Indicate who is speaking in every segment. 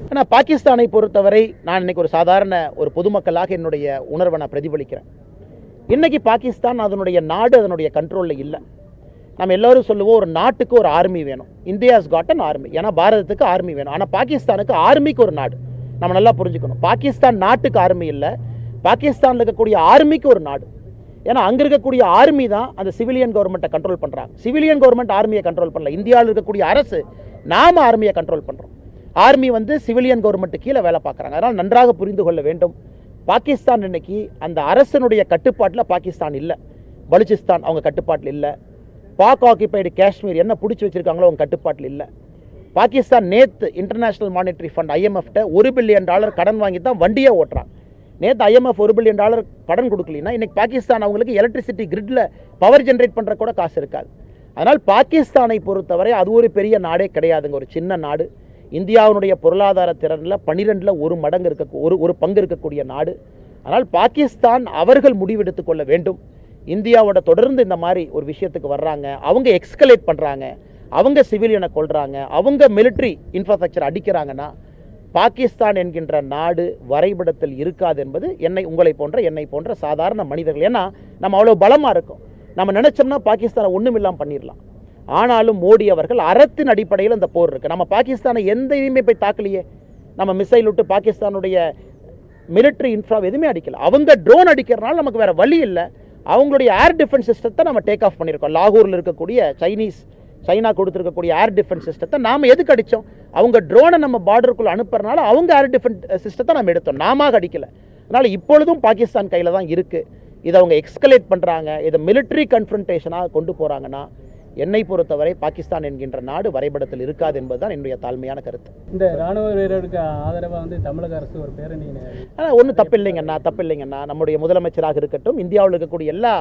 Speaker 1: ஆனால் பாகிஸ்தானை பொறுத்தவரை நான் இன்னைக்கு ஒரு சாதாரண ஒரு பொதுமக்களாக என்னுடைய உணர்வை நான் பிரதிபலிக்கிறேன். இன்னைக்கு பாகிஸ்தான் அதனுடைய நாடு அதனுடைய கண்ட்ரோலில் இல்லை. நம்ம எல்லோரும் சொல்லுவோம் ஒரு நாட்டுக்கு ஒரு ஆர்மி வேணும். India has got an army. ஏன்னா பாரதத்துக்கு ஆர்மி வேணும். ஆனால் பாகிஸ்தானுக்கு ஆர்மிக்கு ஒரு நாடு. நம்ம நல்லா புரிஞ்சுக்கணும். பாகிஸ்தான் நாட்டுக்கு ஆர்மி இல்லை, பாகிஸ்தானில் இருக்கக்கூடிய ஆர்மிக்கு ஒரு நாடு. ஏன்னா அங்கே இருக்கக்கூடிய ஆர்மி தான் அந்த சிவிலியன் கவர்மெண்ட்டை கண்ட்ரோல் பண்ணுறாங்க. சிவிலியன் கவர்மெண்ட் ஆர்மியை கண்ட்ரோல் பண்ணல. இந்தியாவில் இருக்கக்கூடிய அரசு நாம் ஆர்மியை கண்ட்ரோல் பண்ணுறோம். ஆர்மி வந்து சிவிலியன் கவர்மெண்ட்டு கீழே வேலை பார்க்குறாங்க. அதனால் நன்றாக புரிந்து கொள்ள வேண்டும். பாகிஸ்தான் இன்னைக்கு அந்த அரசனுடைய கட்டுப்பாட்டில் பாகிஸ்தான் இல்லை. பலுச்சிஸ்தான் அவங்க கட்டுப்பாட்டில் இல்லை. பாக் ஆக்கிபைடு காஷ்மீர் என்ன பிடிச்சி வச்சிருக்காங்களோ அவங்க கட்டுப்பாட்டில் இல்லை. பாகிஸ்தான் நேற்று international monetary fund IMF $1 billion கடன் வாங்கி தான் வண்டியே ஓட்டுறாங்க. நேற்று IMF $1 பில்லியன் கடன் கொடுக்கலன்னா இன்னைக்கு பாகிஸ்தான் அவங்களுக்கு எலக்ட்ரிசிட்டி கிரிட்ல பவர் ஜென்ரேட் பண்ணுற கூட காசு இருக்காது. அதனால் பாகிஸ்தானை பொறுத்தவரை அது ஒரு பெரிய நாடே கிடையாதுங்க, ஒரு சின்ன நாடு. இந்தியாவினுடைய பொருளாதார திறனில் 12ல் 1 மடங்கு ஒரு பங்கு இருக்கக்கூடிய நாடு. ஆனால் பாகிஸ்தான் அவர்கள் முடிவெடுத்து கொள்ள வேண்டும். இந்தியாவோட தொடர்ந்து இந்த மாதிரி ஒரு விஷயத்துக்கு வர்றாங்க, அவங்க எக்ஸ்கலேட் பண்ணுறாங்க, அவங்க சிவிலியனை கொள்றாங்க, அவங்க மிலிட்ரி இன்ஃப்ராஸ்ட்ரக்சர் அடிக்கிறாங்கன்னா பாகிஸ்தான் என்கின்ற நாடு வரைபடத்தில் இருக்காது என்பது உங்களை போன்ற சாதாரண மனிதர்கள். ஏன்னா நம்ம அவ்வளோ பலமாக இருக்கும். நம்ம நினைச்சோம்னா பாகிஸ்தானை ஒன்றும் இல்லாமல் பண்ணிடலாம். ஆனாலும் மோடி அவர்கள் அறத்தின் அடிப்படையில் அந்த போர் இருக்குது. நம்ம பாகிஸ்தானை எந்த இதுவுமே போய் தாக்கலையே. நம்ம மிசைல் விட்டு பாகிஸ்தானுடைய மிலிட்ரி இன்ஃப்ரா எதுவுமே அடிக்கல. அவங்க ட்ரோன் அடிக்கிறதுனால நமக்கு வேற வழி இல்லை. அவங்களுடைய ஏர் டிஃபென்ஸ் சிஸ்டத்தை நம்ம டேக் ஆஃப் பண்ணியிருக்கோம். லாகூரில் இருக்கக்கூடிய சைனா கொடுத்துருக்கக்கூடிய ஏர் டிஃபென்ஸ் சிஸ்டத்தை நாம் எதுக்கு அடித்தோம்? அவங்க ட்ரோனை நம்ம பார்டருக்குள்ளே அனுப்புறதுனால அவங்க ஏர் டிஃபென்ஸ் சிஸ்டத்தை நம்ம எடுத்தோம், நாம அடிக்கலை. அதனால் இப்பொழுதும் பாகிஸ்தான் கையில் தான் இருக்குது. இதை அவங்க எக்ஸ்கலேட் பண்ணுறாங்க, இதை மிலிட்ரி கன்ஃபரன்டேஷனாக கொண்டு போகிறாங்கன்னா என்னை பொறுத்தவரை பாகிஸ்தான் என்கின்ற நாடு வரைபடத்தில் இருக்காது என்பதுதான் என்னுடைய தாழ்மையான கருத்து.
Speaker 2: இந்த ராணுவ வீரருக்கு ஆதரவாக தமிழக அரசு ஒரு பேரணி,
Speaker 1: ஆனால் ஒன்றும் தப்பில்லைங்கண்ணா. நம்முடைய முதலமைச்சராக இருக்கட்டும், இந்தியாவில் இருக்கக்கூடிய எல்லா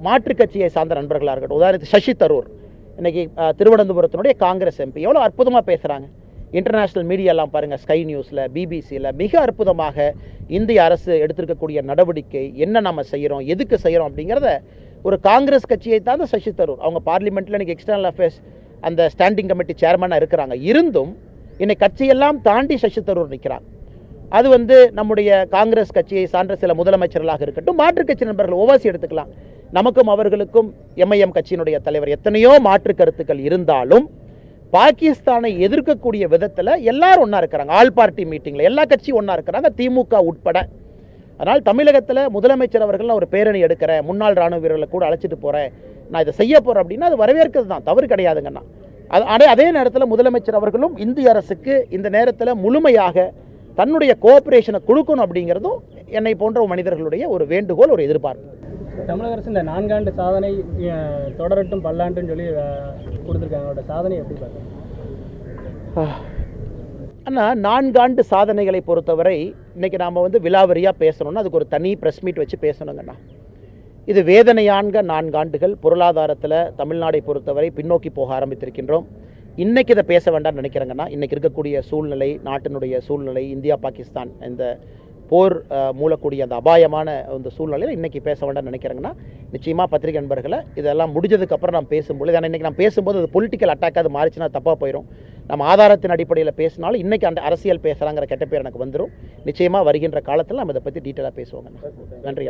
Speaker 1: மாற்றுக் கட்சியை சார்ந்த நண்பர்களாக இருக்கட்டும், உதாரணத்துக்கு சசி தரூர் இன்னைக்கு திருவனந்தபுரத்தினுடைய காங்கிரஸ் MP எவ்வளோ அற்புதமாக பேசுகிறாங்க. இன்டர்நேஷ்னல் மீடியாலாம் பாருங்கள், ஸ்கை நியூஸில், BBCயில் மிக அற்புதமாக இந்திய அரசு எடுத்திருக்கக்கூடிய நடவடிக்கை என்ன நம்ம செய்கிறோம், எதுக்கு செய்கிறோம் அப்படிங்கிறத ஒரு காங்கிரஸ் கட்சியை தான் சசி தரூர் அவங்க பார்லிமெண்ட்டில் இன்றைக்கி எக்ஸ்டர்னல் அஃபேர்ஸ் அந்த ஸ்டாண்டிங் கமிட்டி சேர்மனாக இருக்கிறாங்க. இருந்தும் இன்னைக்கு கட்சியெல்லாம் தாண்டி சசி தரூர் நிற்கிறாங்க. அது நம்முடைய காங்கிரஸ் கட்சியை சார்ந்த சில முதலமைச்சர்களாக இருக்கட்டும், மாற்றுக் கட்சி நண்பர்கள் ஓவாசி எடுத்துக்கலாம். நமக்கும் அவர்களுக்கும் MIM கட்சியினுடைய தலைவர் எத்தனையோ மாற்று கருத்துக்கள் இருந்தாலும் பாகிஸ்தானை எதிர்க்கக்கூடிய விதத்தில் எல்லாரும் ஒன்றா இருக்கிறாங்க. ஆல் பார்ட்டி மீட்டிங்கில் எல்லா கட்சியும் ஒன்றா இருக்கிறாங்க, திமுக உட்பட. அதனால் தமிழகத்தில் முதலமைச்சர் அவர்கள் ஒரு பேரணி எடுக்கிறேன், முன்னாள் ராணுவ வீரர்களை கூட அழைச்சிட்டு போகிறேன், நான் இதை செய்ய போகிறேன் அப்படின்னா அது வரவேற்கிறது தான், தவறு கிடையாதுங்கண்ணா. அதே நேரத்தில் முதலமைச்சர் அவர்களும் இந்திய அரசுக்கு இந்த நேரத்தில் முழுமையாக தன்னுடைய கோஆப்ரேஷனை கொடுக்கணும் அப்படிங்கிறதும் என்னை போன்ற மனிதர்களுடைய ஒரு வேண்டுகோள், ஒரு எதிர்பார்ப்பு.
Speaker 2: தமிழக அரசு இந்த 4 ஆண்டு சாதனை தொடரட்டும் பல்லாண்டுன்னு சொல்லி கொடுத்துருக்காங்க. அவரோட சாதனை எப்படி பார்க்குறேன்?
Speaker 1: ஆனால் 4 ஆண்டு சாதனைகளை பொறுத்தவரை இன்றைக்கி நாம் விலாவரியாக பேசணும்னா அதுக்கு ஒரு தனி ப்ரெஸ் மீட் வச்சு பேசணுங்கண்ணா. இது வேதனையான 4 ஆண்டுகள். பொருளாதாரத்தில் தமிழ்நாடை பொறுத்தவரை பின்னோக்கி போக ஆரம்பித்திருக்கின்றோம். இன்றைக்கி இதை பேச வேண்டாம்னு நினைக்கிறேங்கன்னா, இன்றைக்கி இருக்கக்கூடிய சூழ்நிலை, நாட்டினுடைய சூழ்நிலை, இந்தியா பாகிஸ்தான் இந்த போர் மூலக்கூடிய அந்த அபாயமான அந்த சூழ்நிலையில் இன்றைக்கி பேச வேண்டாம்னு நினைக்கிறேங்கன்னா, நிச்சயமாக பத்திரிகை நண்பர்களை இதெல்லாம் முடிஞ்சதுக்கப்புறம் நாம் பேசும்பொழுது, ஆனால் இன்றைக்கி நான் பேசும்போது அது பொலிட்டிக்கல் அட்டாக் அது மாறிச்சுன்னா தப்பாக போயிடும். நம்ம ஆதாரத்தின் அடிப்படையில் பேசினாலும் இன்றைக்கி அந்த அரசியல் பேசலாங்கிற கெட்ட பேர் எனக்கு வந்துடும். நிச்சயமாக வருகின்ற காலத்தில் நம்ம இதை பற்றி டீட்டெயிலாக பேசுவோங்க. நன்றி.